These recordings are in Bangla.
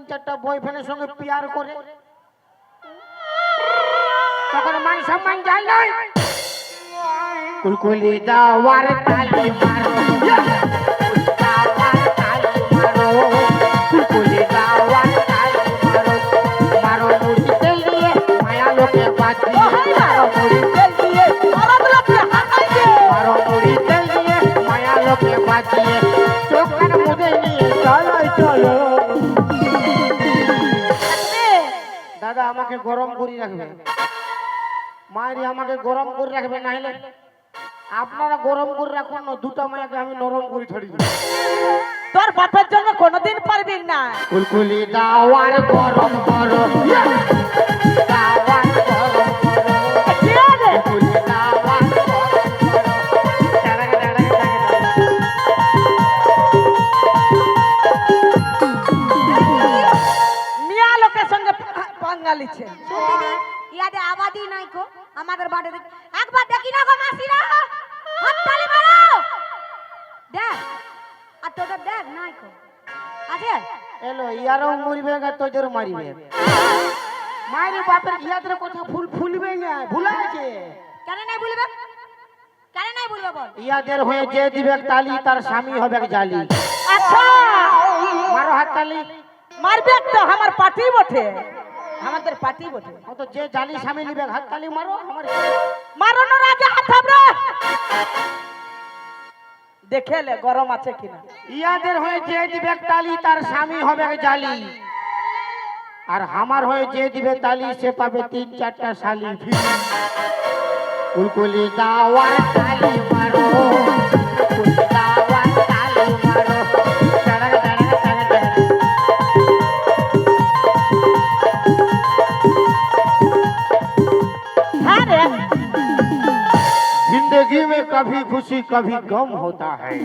চারটা বয়ফ্রেন্ডের সঙ্গে পিয়ার করে, তখন মান সম্মান যায় না। কুলকুলি দাওয়ার তালি মারো, দাওয়ার তালি মারো, কুলকুলি দাওয়ার তালি মারো, মারো মুড়ি তেল দিয়ে মায়া লোকে বাঁচিয়ে, মারো মুড়ি তেল দিয়ে মারো মুড়ি তেল দিয়ে মায়া লোকে বাঁচিয়ে, চোখের মুদে নিয়ে চলো চলো। দাদা আমাকে গরম করে রাখবে, মায়ের আমাকে গরম করে রাখবে, নাহলে আপনারা গরম করে রাখুন না, দুটো মায়াকে আমি নরম করে ছড়ি। তোর বাপের জন্য কোনোদিন পারবি না। কুলকুলি দাওয়ার গরম করো, দাওয়ার গরম করো, কুলকুলি দাওয়ার গরম করো। মিয়া লোকের সঙ্গে পাঙ্গালিছে। ইয়াতে আবাদি নাই কো আমাদের বাড়ি একবার দেখি না গো মাসিরা, হাততালি মারো দেখ, আর তোদের দেখ নাই কো আছে এলো ইয়ারও মরিবে গা তোদের মারিবে, মায়ের বাপের ইয়াদের কথা ফুলবে না, ভুলা আছে। কেন নাই বলবে, কেন নাই বলবে বল। ইয়াদের হয়ে যে দিবে তালি তার স্বামী হবে জালি। আচ্ছা মারো হাত তালি। মারবে তো আমার পার্টি বটে, আমাদের পার্টি বটে। তো যে জালি স্বামী নিবে হাত তালি মারো। আমার মারো না রাজা হাত থামরে, দেখে লে গরম আছে কিনা। ইয়াদের হয়ে যে দিবে তালি তার স্বামী হবে জালি, আর আমার হয়ে যে দিবে তালি সে পাবে 3-4টা শালি। কুলকুলি দাওয়ার তালি মারো, কুলকুলি দাওয়ার তালি মারো, টাড়া টাড়া টাড়া টাড়া। হ্যাঁ রে, जिंदगी में कभी खुशी कभी गम होता है,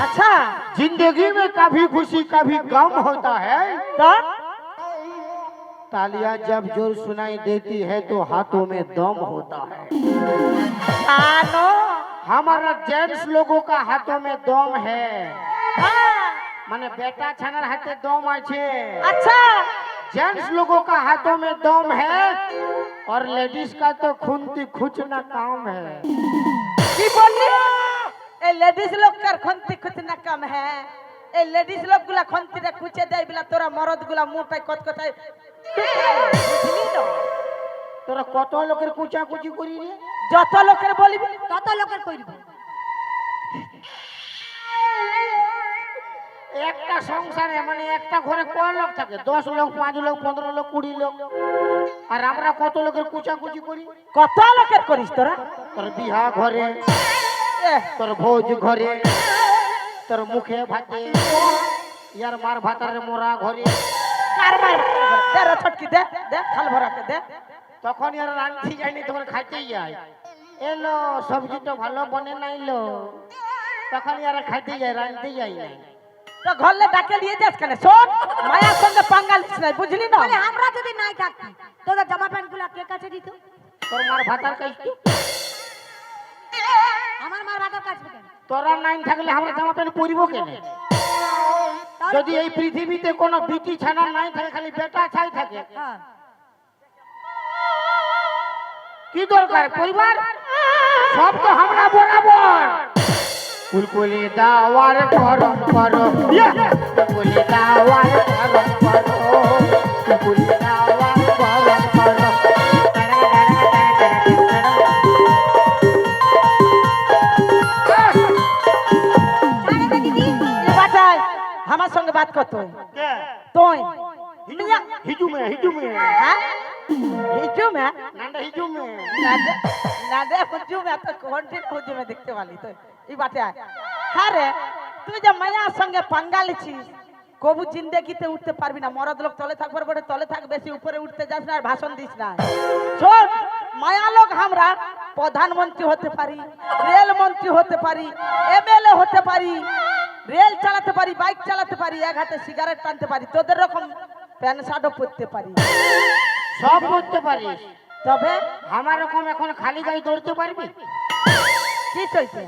अच्छा जिंदगी में कभी खुशी कभी गम होता है। तो तालियां जब जोर सुनाई देती है तो हाथों में दम होता है। आनो हमारा जेंट्स लोगों का हाथों में दम है, हाँ, माने बेटा छानार हाथे दम আছে। अच्छा जेंट्स लोगों का हाथों में दम है और लेडीज का तो खुनती खुचना काम है। কি বললি? এই লেডিস লোককার খন্তি খুঁচনা কাম হ্যাঁ, এই লেডিস লোকগুলা খন্তিটা খুঁচে দেয় বলে তোরা মরদ গুলা মুখটাই কতকতায় বুঝলি তো? তোরা কত লোকের কুচাকুচি করি রে, যত লোকের বলবি তত লোকের কইব। একটা সংসারে মানে একটা ঘরে কয় লোক থাকে? 10 লোক, 5 লোক, 15 লোক, 20 লোক। আর আমরা কত লোকের কুচাকুচি করি? কত লোকের করিস তোরা? তোর বিহা ঘরে, এহ, তোর ভোজ ঘরে, তোর মুখে ভাতে, ইয়ার মার ভাতারে মোরা ঘরে। কার মার দে রে ছটকি দে দে খাল ভরাকে দে। তখন ইয়ার রাঁধতে যায়নি, তখন খাইতেই যায়। এলো সবজিটা ভালো বনে নাইলো, তখন ইয়ারা খাইতে যায়, রাঁধতে যায় না। তো ঘরলে ডাকে নিয়ে যাস কেন? শোন, মায়ার সঙ্গে পাঙ্গাল দিস না, বুঝলি না? বলে আমরা যদি নাই থাকতাম তোদের জামা প্যান্ট গুলা কে কাছে দিত? তোর মার ভাতার কাছে আমার মার ভাতার কাছে কেন? তোরা নাই থাকলে আমরা জামা প্যান্ট পরিব কেন? যদি এই পৃথিবীতে কোনো বিটি ছানা নাই থাকে, খালি বেটা ছাই থাকে, হ্যাঁ কি দরকার পরিবার? সব তো আমরা বরাবর। কুলকুলি দাওয়ার গরম করো, কুলকুলি দাওয়ার গরম করো, কুলকুলি দাওয়ার গরম করো। বাটাই আমার সঙ্গে বাত কর তুই। তুই মিয়া হিজুমে হিজুমে হ্যাঁ হিজুমে নান্ডা হিজুমে না দে হুজুমে তো কোনটি হুজুমে দেখতে পালি তুই এই বাটে হ্যাঁ রে, তুই যে মায়ার সঙ্গে পাঙ্গা লিছিস, কবু জিন্দেগিতে উঠতে পারবি না। মরদ লোক তলে থাকবার বটে, তলে থাক, বেশি উপরে উঠতে যাস না আর ভাষণ দিস না। শোন, মায়া লোক আমরা প্রধানমন্ত্রী হতে পারি, রেল মন্ত্রী হতে পারি, এমএলএ হতে পারি, রেল চালাতে পারি, বাইক চালাতে পারি, এক হাতে সিগারেট টানতে পারি, তোদের রকম প্যান্ট শার্টও পরতে পারি, সব করতে পারিস। তবে আমার রকম এখন খালি গায়ে দৌড়তে পারবি? কি চলছে?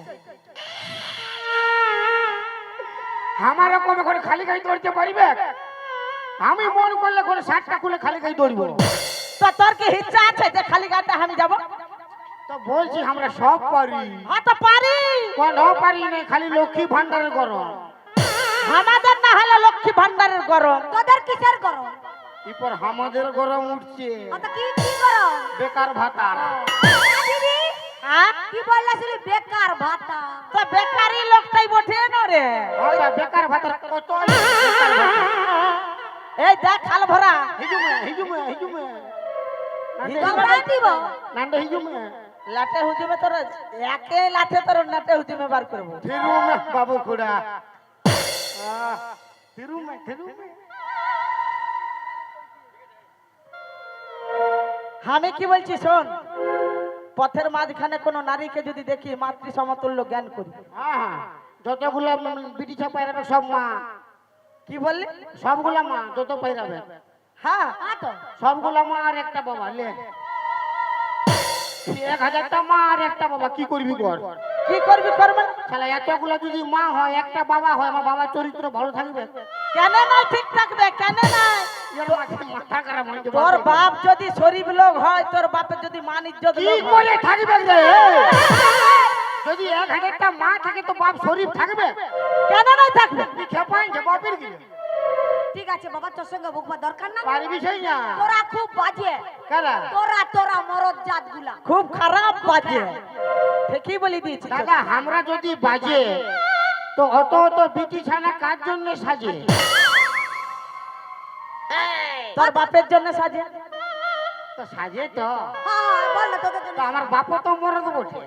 আমার রকম এখন খালি গায়ে দৌড়তে পারবে? আমি মন করলে করে শার্টটা খুলে খালি গায়ে দৌড়বো। তো তোর কি ইচ্ছা আছে যে খালি গাতে আমি যাব? তো বলছি আমরা সব পারি। হ্যাঁ তো পারি। কোনো পারি নাই, খালি লক্ষ্মী ভান্ডারের গরম। আমাদের না হলে লক্ষ্মী ভান্ডারের গরম। তোদের কিসের করো? এরপর আমাদের গরম উঠছে অত কি কি করো? বেকার ভাতা। দিদি হ্যাঁ কি বললাছিলি বেকার ভাতা? তো বেকারি লোকটাই বটে না রে। ওটা বেকার ভাতার কত বেকার ভাতা। এই দেখ খাল ভরা। হিজুমে হিজুমে হিজুমে তোমরা দিব নান্ডে হিজুমে লাটে হুজুমে তোর একে লাঠে তোর নাটে হুজুমে বার করবো। থিরুমে বাবু খুড়া। থিরুমে থিরুমে। আমি কি বলছি শোন, পথের মাঝখানে কোনো নারীকে যদি দেখি মাতৃ সমতুল্য জ্ঞান করি। হ্যাঁ যতগুলা বিটি ছাপাইরাবে সব মা। কি বললি? সবগুলা মা যত পাইরাবে হ্যাঁ তো সবগুলা মা আর একটা বাবা। লে 1000টা মা আর একটা বাবা, কি করবি কর। কি করবি করবে? শালা এতগুলা যদি মা হয় একটা বাবা হয়, আমার বাবার চরিত্র ভালো থাকবে? কেন নাই ঠিক থাকবে? কেন নাই? এর মাথা খারাপ হয়ে যাবে। তোর বাপ যদি শরীফ লোক হয়, তোর বাপের যদি মান ইজ্জত কি লোক হয়, করে থাকবে রে? যদি 1000টা মা থাকে তো বাপ শরীফ থাকবে? কেন নাই থাকবে? তুই খেপাই যে বাপের কি ঠিক আছে বাবা, তোর সঙ্গে বকবা দরকার না। পারবি সেই না তোরা খুব বাজে। কারা? তোরা মরদ জাতগুলা খুব খারাপ বাজে। ঠিকই বলি দিয়েছি। দাদা আমরা যদি বাজে তো অত অত বিটি ছানা কার জন্য সাজে? তোর বাপের জন্য সাজে। তো সাজে তো। হ্যাঁ বল না তোদের জন্য। তো আমার বাপও তো মরদ বটে।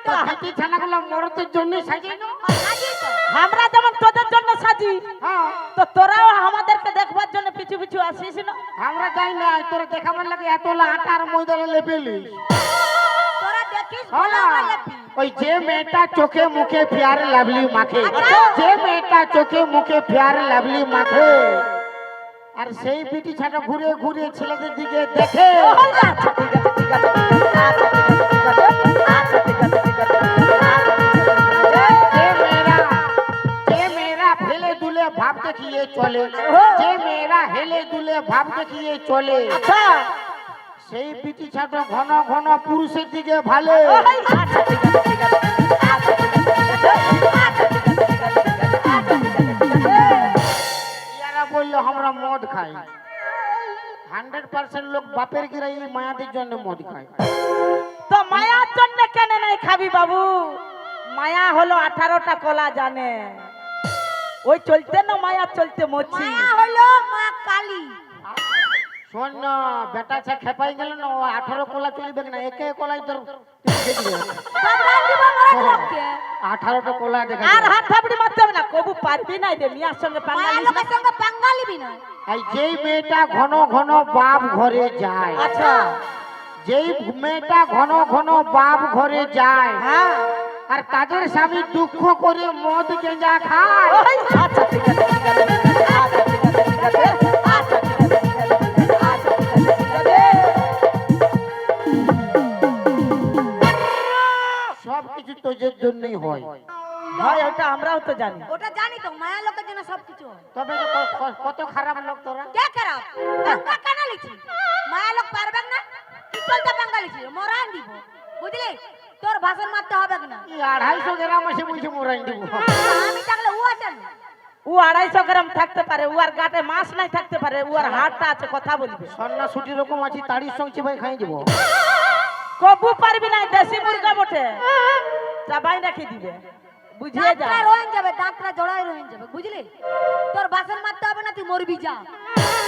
তো বিটি ছানাগুলো মরদের জন্য সাজে না? সাজিয়ে তো। আমরা যেমন তোদের জন্য সাজি, হ্যাঁ তো তোরাও আমাদেরকে দেখবার জন্য পিছু পিছু আসিস না। আমরা যাই না, তোরা দেখাবার লাগে এতলা আটার ময়দানে লেপেলি। তোরা দেখিস ভালো করে লেপি। ওই যে মেয়েটা চোখে মুখে ফেয়ার লাভলি মাখে, যে মেয়েটা চোখে মুখে ফেয়ার লাভলি মাখে, আর সেই বিটি ছাটা ঘুরে ঘুরে ছেলেদের দিকে দেখে। আচ্ছা ঠিক আছে ঠিক আছে, আচ্ছা ঠিক আছে ঠিক আছে, আচ্ছা ঠিক আছে ঠিক আছে, যে মেয়েরা হেলে দুলে ভাব দেখিয়ে চলে, যে মেয়েরা হেলে দুলে ভাব দেখিয়ে চলে, আচ্ছা সেই বিটি ছাটা ঘন ঘন পুরুষের দিকে ভালো। আচ্ছা ঠিক আছে ঠিক আছে, আচ্ছা ঠিক আছে ঠিক আছে, আচ্ছা ঠিক আছে ঠিক আছে, আচ্ছা ঠিক আছে ঠিক আছে। ইয়ারা বললো আমরা মদ খাই। 100% লোক বাপের গিরাই মায়াদের জন্য মদ খায়। তো মায়ার জন্য কেন নাই খাবি বাবু? মায়া হলো 18টা কলা জানে। ওই চলতে না মায়া চলতে মরছি। মায়া হলো মা কালী। শোন না বেটা ছা খেপাই গেল না, ও 18 কোলা চলবে না, একে কোলাই তোর তোমরা দিব মরদ লোককে। 18টা কোলা দেখা আর যায়। হাত থাপড়ি মারতে হবে না, কবু পারবি না রে মিয়ার সঙ্গে মায়া পাঙ্গালিস না। লোকের সঙ্গে পাঙ্গালিবি না। এই যেই মেয়েটা ঘন ঘন বাপ ঘরে যায়, আচ্ছা যেই মেয়েটা ঘন ঘন বাপ ঘরে যায় হ্যাঁ, আর কাজের স্বামী দুঃখ করে মদ গেঁজা খায়, ওই আচ্ছা ঠিক আছে ঠিক আছে, আচ্ছা ঠিক আছে ঠিক আছে, আচ্ছা ঠিক আছে ঠিক আছে, আচ্ছা ঠিক আছে ঠিক আছে। সবকিছু তোদের জন্যই হয়। ভাই ওটা আমরাও তো জানি। ওটা জানি তো, মায়া লোকের জন্য সবকিছু হয়। তবে যে কত খারাপ লোক তোরা। কে খারাপ? পাঙ্গা কেন লিছি? মায়া লোক পারবে না? কি চলতে পাঙ্গা লিছি? মরান দিব। বুঝলি? তোর ভাষণ মারতে হবে না। 250 গ্রাম আছে বলছে মোরাই দিব। আমি থাকলে ও আছে না। ও 250 গ্রাম থাকতে পারে, ও আর গাটে মাছ নাই থাকতে পারে, ও আর হাড়টা আছে, কথা বলবে। সন্না ছুটি রকম আছে, তাড়ির সঙ্গে ভাই খাই দিব। কবু পারবি না, দেশি মুরগা বটে, চাবাই রাখি দিবে, বুঝিয়ে যা। দাঁতটা রোয়েন যাবে, দাঁতটা জড়াই রোয়েন যাবে। বুঝলি? তোর ভাষণ মারতে হবে না, তুই মরবি যা।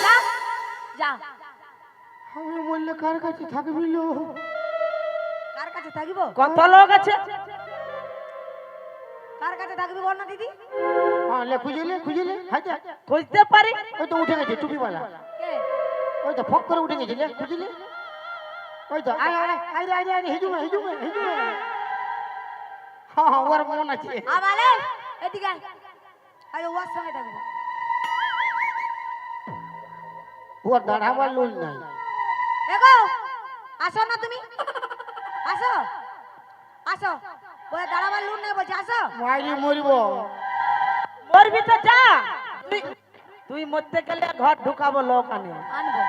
যা। যা। আমি বললে কার কাছে থাকবি লো? কার কাছে থাকিব? কত লোক আছে? কার কাছে থাকবি বল না দিদি? হ্যাঁ লে খুঁজলে হাজা। খুঁজতে পারি। ওই তো উঠে গেছে টুপিওয়ালা, কে? ওই তো ফক করে উঠে গেছে, লে খুঁজলে। ওই তো আয় আয় আয় রে আয় রে হিজুমে হিজুমে হিজুমে। হ্যাঁ হ্যাঁ ওর মন আছে। আবালে এদিকে আয়। আরে ওর সঙ্গে থাকবো। ওর দাঁড়াবার লোক নাই। এগো আসো না তুমি, আসো আসো। বলে দাঁড়াবার লুন নেই বলছে, আসো। মাইরি মরিব। মরবি তো যা। তুই তুই মরতে গেলে ঘর ঢুকাবো লোক আনে আনবো